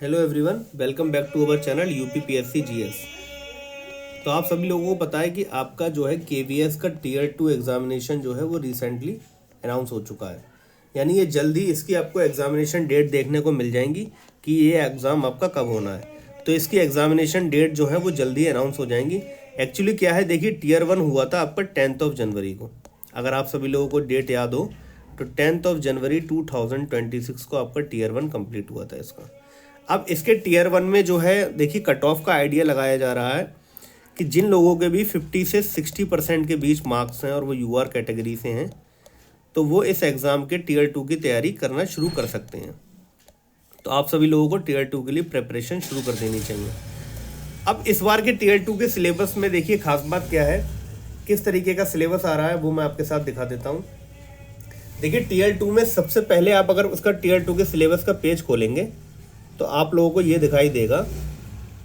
Hello everyone, welcome back to our channel UPPSC GS. तो आप सभी लोगों को पता है कि आपका जो है केवीएस का टीयर 2 एग्जामिनेशन जो है वो रिसेंटली अनाउंस हो चुका है। यानी ये जल्दी इसकी आपको एग्जामिनेशन डेट देखने को मिल जाएंगी कि ये एग्ज़ाम आपका कब होना है। तो इसकी एग्जामिनेशन डेट जो है वो जल्दी अनाउंस हो जाएंगी। एक्चुअली क्या है, देखिए टीयर 1 हुआ था आपका 10 जनवरी को। अगर आप सभी लोगों को डेट याद हो तो 10 जनवरी 2026 को आपका टीयर 1 कंप्लीट हुआ था इसका। अब इसके टीयर 1 में जो है देखिए कट ऑफ का आइडिया लगाया जा रहा है कि जिन लोगों के भी 50 से 60% के बीच मार्क्स हैं और वो यूआर कैटेगरी से हैं तो वो इस एग्ज़ाम के टीयर 2 की तैयारी करना शुरू कर सकते हैं। तो आप सभी लोगों को टीयर 2 के लिए प्रिपरेशन शुरू कर देनी चाहिए। अब इस बार के टीयर 2 के सिलेबस में देखिए खास बात क्या है, किस तरीके का सिलेबस आ रहा है वो मैं आपके साथ दिखा देता हूँ। देखिए टीयर 2 में सबसे पहले आप अगर उसका टीयर 2 के सिलेबस का पेज खोलेंगे तो आप लोगों को ये दिखाई देगा,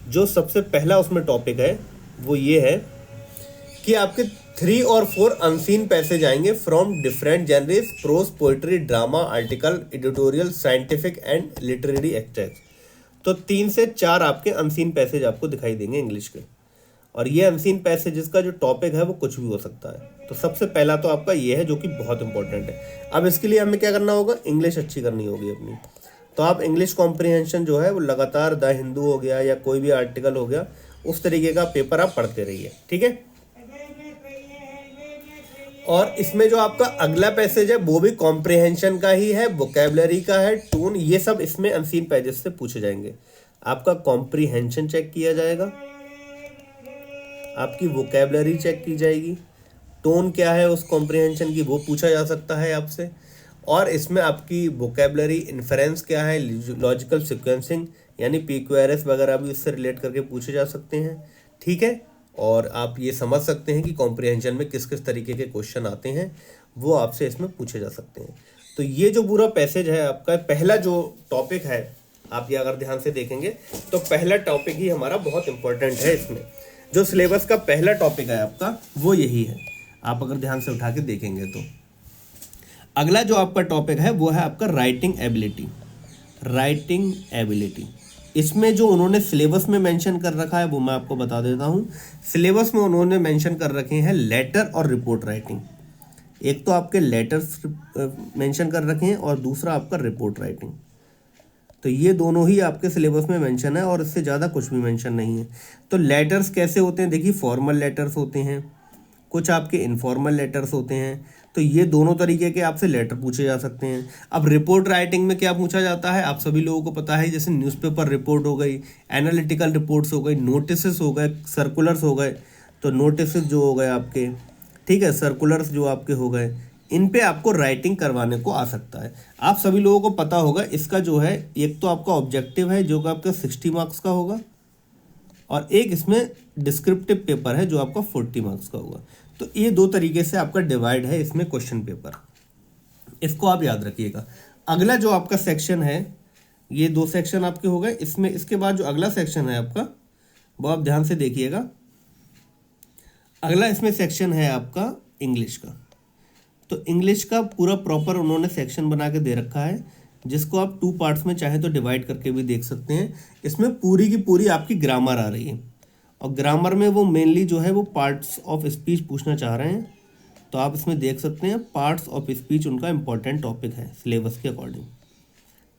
जो सबसे पहला उसमें टॉपिक है वो ये है कि आपके 3 और 4 अनसीन पैसेज आएंगे from different genres, prose, poetry, drama, article, editorial, scientific and literary extract. तो 3 से 4 आपके अनसीन पैसेज आपको दिखाई देंगे इंग्लिश के। और ये अनसीन पैसेजेस का जो टॉपिक है वो कुछ भी हो सकता है। तो सबसे पहला तो आपका ये है जो कि बहुत इंपॉर्टेंट है। अब इसके लिए हमें क्या करना होगा, इंग्लिश अच्छी करनी होगी अपनी। तो आप इंग्लिश कॉम्प्रिहेंशन जो है वो लगातार द हिंदू हो गया या कोई भी आर्टिकल हो गया, उस तरीके का पेपर आप पढ़ते रहिए, ठीक है। और इसमें जो आपका अगला पैसेज है वो भी कॉम्प्रिहेंशन का ही है, वोकैबुलरी का है, टोन, ये सब इसमें अनसीन पैसेज से पूछे जाएंगे। आपका कॉम्प्रिहेंशन चेक किया जाएगा, आपकी वोकैबुलरी चेक की जाएगी, टोन क्या है उस कॉम्प्रिहेंशन की वो पूछा जा सकता है आपसे, और इसमें आपकी वोकैबुलरी इन्फरेंस क्या है, लॉजिकल सीक्वेंसिंग यानी PQRS वगैरह भी इससे रिलेट करके पूछे जा सकते हैं, ठीक है। और आप ये समझ सकते हैं कि कॉम्प्रिहेंशन में किस किस तरीके के क्वेश्चन आते हैं वो आपसे इसमें पूछे जा सकते हैं। तो ये जो पूरा पैसेज है आपका, पहला जो टॉपिक है आप ये अगर ध्यान से देखेंगे तो पहला टॉपिक ही हमारा बहुत इंपॉर्टेंट है। इसमें जो सिलेबस का पहला टॉपिक है आपका वो यही है, आप अगर ध्यान से उठा के देखेंगे तो। अगला जो आपका टॉपिक है वो है आपका राइटिंग एबिलिटी। राइटिंग एबिलिटी इसमें जो उन्होंने सिलेबस में मेंशन कर रखा है वो मैं आपको बता देता हूँ। सिलेबस में उन्होंने मेंशन कर रखे हैं लेटर और रिपोर्ट राइटिंग। एक तो आपके लेटर्स मेंशन कर रखे हैं और दूसरा आपका रिपोर्ट राइटिंग। तो ये दोनों ही आपके सिलेबस में मेंशन है और इससे ज़्यादा कुछ भी मेंशन नहीं है। तो लेटर्स कैसे होते हैं, देखिए फॉर्मल लेटर्स होते हैं, कुछ आपके इनफॉर्मल लेटर्स होते हैं। तो ये दोनों तरीके के आपसे लेटर पूछे जा सकते हैं। अब रिपोर्ट राइटिंग में क्या पूछा जाता है आप सभी लोगों को पता है, जैसे न्यूज़पेपर रिपोर्ट हो गई, एनालिटिकल रिपोर्ट्स हो गई, नोटिसेस हो गए, सर्कुलर्स हो गए। तो नोटिसेस जो हो गए आपके, ठीक है, सर्कुलर्स जो आपके हो गए, इन पे आपको राइटिंग करवाने को आ सकता है। आप सभी लोगों को पता होगा इसका जो है एक तो आपका ऑब्जेक्टिव है जो कि आपका 60 मार्क्स का होगा और एक इसमें डिस्क्रिप्टिव पेपर है जो आपका 40 मार्क्स का होगा। तो ये दो तरीके से आपका डिवाइड है इसमें क्वेश्चन पेपर, इसको आप याद रखिएगा। अगला जो आपका सेक्शन है, ये 2 सेक्शन आपके हो गए। इसमें इसके बाद जो अगला सेक्शन है आपका वो आप ध्यान से देखिएगा। अगला इसमें सेक्शन है आपका इंग्लिश का। तो इंग्लिश का पूरा प्रॉपर उन्होंने सेक्शन बना के दे रखा है, जिसको आप 2 पार्ट्स में चाहे तो डिवाइड करके भी देख सकते हैं। इसमें पूरी की पूरी आपकी ग्रामर आ रही है और ग्रामर में वो मेनली जो है वो पार्ट्स ऑफ स्पीच पूछना चाह रहे हैं। तो आप इसमें देख सकते हैं पार्ट्स ऑफ स्पीच उनका इंपॉर्टेंट टॉपिक है सिलेबस के अकॉर्डिंग।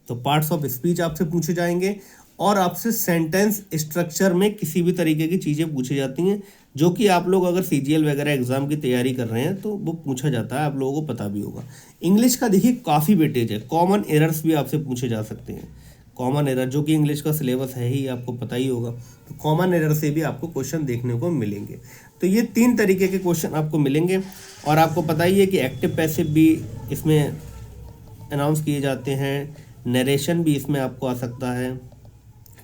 तो पार्ट्स ऑफ स्पीच आपसे पूछे जाएंगे और आपसे सेंटेंस स्ट्रक्चर में किसी भी तरीके की चीज़ें पूछी जाती हैं जो कि आप लोग अगर CGL वगैरह एग्जाम की तैयारी कर रहे हैं तो वो पूछा जाता है, आप लोगों को पता भी होगा। इंग्लिश का देखिए काफ़ी वेटेज है, कॉमन एरर्स भी आपसे पूछे जा सकते हैं। कॉमन एरर जो कि इंग्लिश का सिलेबस है ही, आपको पता ही होगा, तो कॉमन एरर से भी आपको क्वेश्चन देखने को मिलेंगे। तो ये 3 तरीके के क्वेश्चन आपको मिलेंगे। और आपको पता ही है कि एक्टिव पैसिव भी इसमें अनाउंस किए जाते हैं, नरेशन भी इसमें आपको आ सकता है,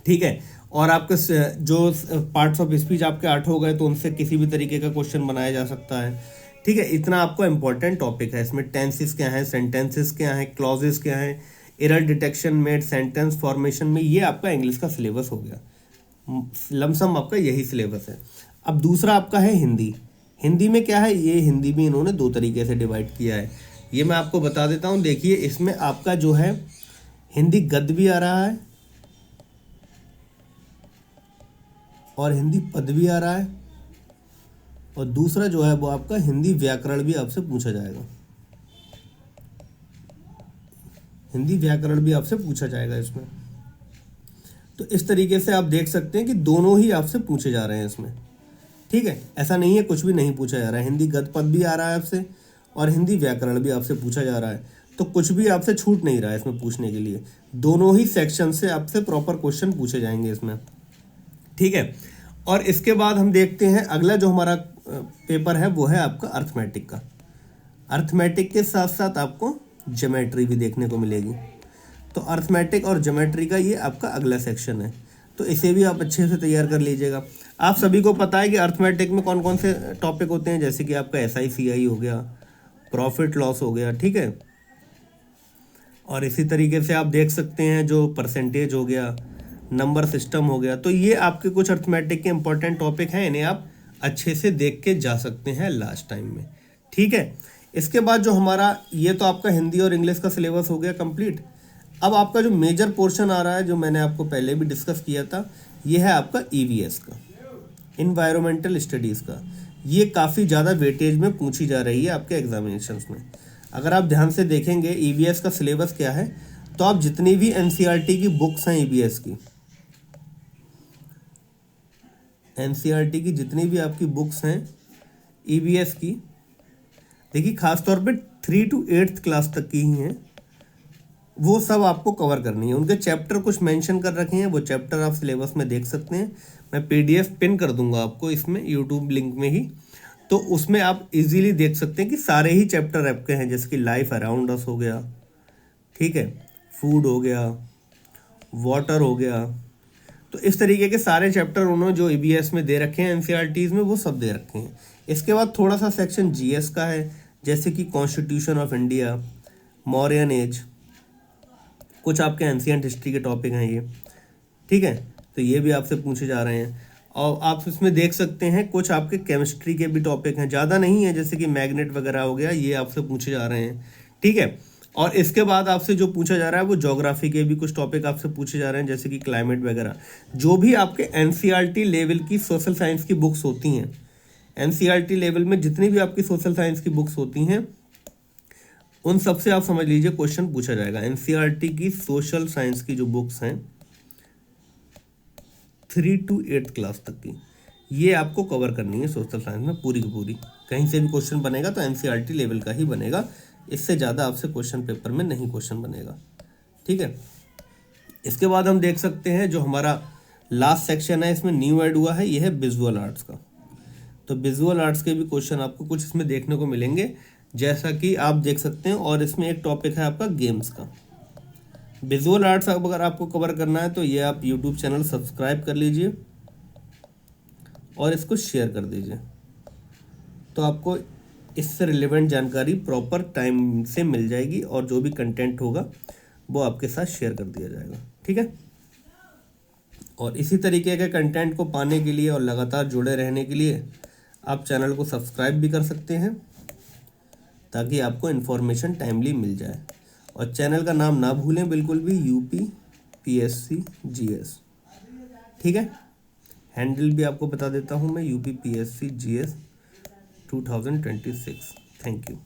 ठीक है। और आपके जो पार्ट्स ऑफ स्पीच आपके 8 हो गए तो उनसे किसी भी तरीके का क्वेश्चन बनाया जा सकता है, ठीक है। इतना आपको इंपॉर्टेंट टॉपिक है। इसमें टेंसेस क्या हैं, सेंटेंसेस क्या हैं, क्लॉजेस क्या हैं, एरर डिटेक्शन में, सेंटेंस फॉर्मेशन में, ये आपका इंग्लिश का सिलेबस हो गया। लमसम आपका यही सिलेबस है। अब दूसरा आपका है हिंदी। हिंदी में क्या है, ये हिंदी भी इन्होंने 2 तरीके से डिवाइड किया है, ये मैं आपको बता देता हूँ। देखिए इसमें आपका जो है हिंदी गद्य भी आ रहा है और हिंदी पद भी आ रहा है, और दूसरा जो है वो आपका हिंदी व्याकरण भी आपसे पूछा जाएगा। हिंदी व्याकरण भी आपसे पूछा जाएगा इसमें। तो इस तरीके से आप देख सकते हैं कि दोनों ही आपसे पूछे जा रहे हैं इसमें। ठीक है, ऐसा नहीं है कुछ भी नहीं पूछा जा रहा है। हिंदी गद्य पद भी आ रहा है आपसे, और हिंदी व्याकरण भी आपसे पूछा जा रहा है। तो कुछ भी आपसे छूट नहीं रहा है इसमें पूछने के लिए। दोनों ही सेक्शन से आपसे प्रॉपर क्वेश्चन पूछे जाएंगे इसमें। ठीक है, और इसके बाद हम देखते हैं अगला जो हमारा पेपर है वो है आपका अर्थमेटिक का। अर्थमेटिक के साथ साथ आपको ज्योमेट्री भी देखने को मिलेगी। तो अर्थमेटिक और ज्योमेट्री का ये आपका अगला सेक्शन है, तो इसे भी आप अच्छे से तैयार कर लीजिएगा। आप सभी को पता है कि अर्थमेटिक में कौन कौन से टॉपिक होते हैं, जैसे कि आपका SICI हो गया, प्रॉफिट लॉस हो गया, ठीक है। और इसी तरीके से आप देख सकते हैं जो परसेंटेज हो गया, नंबर सिस्टम हो गया। तो ये आपके कुछ अर्थमेटिक के इंपॉर्टेंट टॉपिक हैं, इन्हें आप अच्छे से देख के जा सकते हैं लास्ट टाइम में। ठीक है, इसके बाद जो हमारा ये तो आपका हिंदी और इंग्लिश का सिलेबस हो गया कंप्लीट। अब आपका जो मेजर पोर्शन आ रहा है, जो मैंने आपको पहले भी डिस्कस किया था, ये है आपका EVS का, इन्वायरमेंटल स्टडीज़ का। ये काफ़ी ज़्यादा वेटेज में पूछी जा रही है आपके एग्जामिनेशंस में। अगर आप ध्यान से देखेंगे EVS का सिलेबस क्या है, तो आप जितनी भी NCERT की बुक्स हैं EVS की, NCERT की जितनी भी आपकी बुक्स हैं EVS की, देखिए खासतौर पे 3 to 8th क्लास तक की ही हैं, वो सब आपको कवर करनी है। उनके चैप्टर कुछ मेंशन कर रखे हैं, वो चैप्टर आप सिलेबस में देख सकते हैं। मैं PDF पिन कर दूंगा आपको इसमें YouTube लिंक में ही, तो उसमें आप इजीली देख सकते हैं कि सारे ही चैप्टर आपके हैं, जैसे कि लाइफ अराउंड अस हो गया, ठीक है, फूड हो गया, वाटर हो गया। तो इस तरीके के सारे चैप्टर उन्होंने जो EVS में दे रखे हैं NCERTs में, वो सब दे रखे हैं। इसके बाद थोड़ा सा सेक्शन GS का है, जैसे कि constitution of India, Mauryan age, कुछ आपके एंशिएंट हिस्ट्री के टॉपिक हैं ये, ठीक है। तो ये भी आपसे पूछे जा रहे हैं। और आप इसमें देख सकते हैं कुछ आपके केमिस्ट्री के भी टॉपिक हैं, ज़्यादा नहीं है, जैसे कि मैग्नेट वगैरह हो गया, ये आपसे पूछे जा रहे हैं, ठीक है। और इसके बाद आपसे जो पूछा जा रहा है वो ज्योग्राफी के भी कुछ टॉपिक आपसे पूछे जा रहे हैं, जैसे कि क्लाइमेट वगैरह। जो भी आपके NCERT लेवल की सोशल साइंस की बुक्स होती हैं, NCERT लेवल में जितनी भी आपकी सोशल साइंस की बुक्स होती हैं, उन सब से आप समझ लीजिए क्वेश्चन पूछा जाएगा। NCERT की सोशल साइंस की जो बुक्स हैं 3 to 8th क्लास तक की, ये आपको कवर करनी है सोशल साइंस में पूरी की पूरी। कहीं से भी क्वेश्चन बनेगा तो NCERT लेवल का ही बनेगा, इससे ज़्यादा आपसे क्वेश्चन पेपर में नहीं क्वेश्चन बनेगा, ठीक है। इसके बाद हम देख सकते हैं जो हमारा लास्ट सेक्शन है, इसमें न्यू ऐड हुआ है, ये है विजुअल आर्ट्स का। तो विजुअल आर्ट्स के भी क्वेश्चन आपको कुछ इसमें देखने को मिलेंगे, जैसा कि आप देख सकते हैं। और इसमें एक टॉपिक है आपका गेम्स का। विजुअल आर्ट्स अगर आपको कवर करना है तो ये आप YouTube चैनल सब्सक्राइब कर लीजिए और इसको शेयर कर दीजिए, तो आपको इससे रिलेवेंट जानकारी प्रॉपर टाइम से मिल जाएगी, और जो भी कंटेंट होगा वो आपके साथ शेयर कर दिया जाएगा, ठीक है। और इसी तरीके के कंटेंट को पाने के लिए और लगातार जुड़े रहने के लिए आप चैनल को सब्सक्राइब भी कर सकते हैं, ताकि आपको इन्फॉर्मेशन टाइमली मिल जाए। और चैनल का नाम ना भूलें बिल्कुल भी, UP PSC GS, ठीक है। हैंडल भी आपको बता देता हूँ मैं, UP PSC GS 2026। Thank you.